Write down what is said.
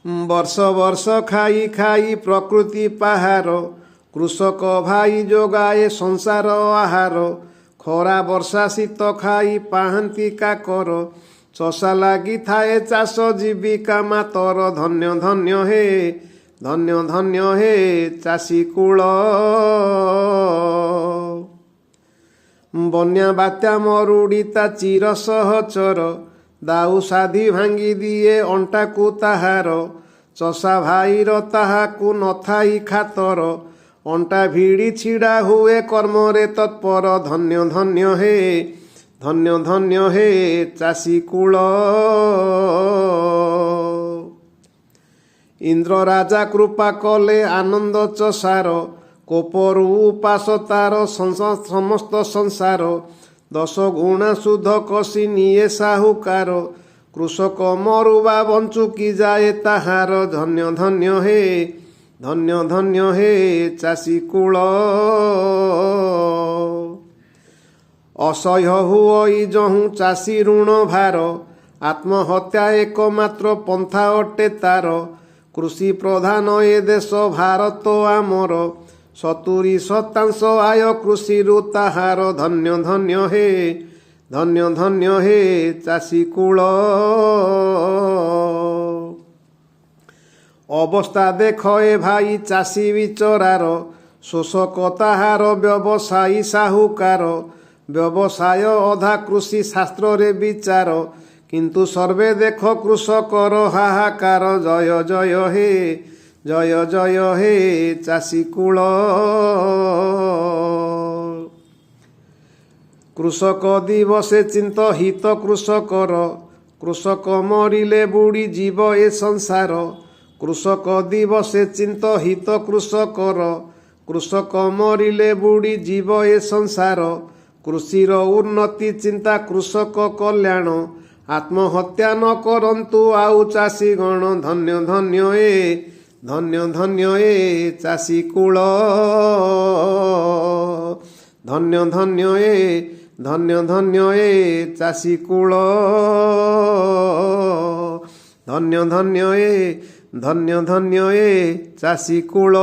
ବର୍ଷ ବର୍ଷ ଖାଇ ଖାଇ ପ୍ରକୃତି ପାହାର, କୃଷକ ଭାଇ ଯୋଗାଏ ସଂସାର ଆହାର। ଖରା ବର୍ଷା ଶୀତ ଖାଇ ପାହାନ୍ତି କାକର, ଚଷା ଲାଗିଥାଏ ଚାଷ ଜୀବିକା ମାତର। ଧନ୍ୟ ଧନ୍ୟ ହେ, ଧନ୍ୟ ଧନ୍ୟ ହେ ଚାଷୀ କୂଳ। ବନ୍ୟା ବାତ୍ୟା ମରୁଡ଼ି ତା ଚିର ସହଚର, ଦାଉ ସାଧି ଭାଙ୍ଗି ଦିଏ ଅଣ୍ଟାକୁ ତାହାର। ଚଷା ଭାଇର ତାହାକୁ ନଥାଇ ଖାତର, ଅଣ୍ଟା ଭିଡ଼ି ଛିଡ଼ା ହୁଏ କର୍ମରେ ତତ୍ପର। ଧନ୍ୟ ଧନ୍ୟ ହେ, ଧନ୍ୟ ଧନ୍ୟ ହେ ଚାଷୀ କୂଳ। ଇନ୍ଦ୍ର ରାଜା କୃପା କଲେ ଆନନ୍ଦ ଚଷାର, କୋପରୁ ଉପାସ ତାର ସମସ୍ତ ସଂସାର। 10 ଗୁଣା ସୁଧ କଷି ନିଏ ସାହୁକାର, କୃଷକ ମରୁବା ବଞ୍ଚୁକି ଯାଏ ତାହାର। ଧନ୍ୟ ଧନ୍ୟ ହେ, ଧନ୍ୟ ଧନ୍ୟ ହେ ଚାଷୀ କୂଳ। ଅସହ୍ୟ ହୁଅଇ ଯହୁଁ ଚାଷୀ ଋଣ ଭାର, ଆତ୍ମହତ୍ୟା ଏକମାତ୍ର ପନ୍ଥା ଅଟେ ତାର। କୃଷି ପ୍ରଧାନ ଏ ଦେଶ ଭାରତ ଆମର, 70% ଆୟ କୃଷିରୁ ତାହାର। ଧନ୍ୟ ଧନ୍ୟ ହେ, ଧନ୍ୟ ଧନ୍ୟ ହେ ଚାଷୀ କୂଳ। ଅବସ୍ଥା ଦେଖ ଏ ଭାଇ ଚାଷୀ ବିଚରାର, ଶୋଷକ ତାହାର ବ୍ୟବସାୟୀ ସାହୁକାର। ବ୍ୟବସାୟ ଅଧା କୃଷି ଶାସ୍ତ୍ରରେ ବିଚାର, କିନ୍ତୁ ସର୍ବେ ଦେଖ କୃଷକର ହାହାକାର। ଜୟ ଜୟ ହେ, ଜୟ ଜୟ ହେ ଚାଷୀ କୂଳ। କୃଷକ ଦିବସେ ଚିନ୍ତ ହିତ କୃଷକର, କୃଷକ ମରିଲେ ବୁଡ଼ି ଯିବ ଏ ସଂସାର। କୃଷକ ଦିବସେ ଚିନ୍ତ ହିତ କୃଷକର, କୃଷକ ମରିଲେ ବୁଡ଼ି ଯିବ ଏ ସଂସାର। କୃଷିର ଉନ୍ନତି ଚିନ୍ତା କୃଷକ କଲ୍ୟାଣ, ଆତ୍ମହତ୍ୟା ନ କରନ୍ତୁ ଆଉ ଚାଷୀ ଗଣ। ଧନ୍ୟ ଧନ୍ୟ ଏ, ଧନ୍ୟ ଧନ୍ୟ ଏ ଚାଷୀ କୂଳ। ଧନ୍ୟ ଧନ୍ୟ ଏ, ଧନ୍ୟ ଧନ୍ୟ ଏ ଚାଷୀ କୂଳ। ଧନ୍ୟ ଧନ୍ୟ ଏ, ଧନ୍ୟ ଧନ୍ୟ ଏ ଚାଷୀ କୂଳ।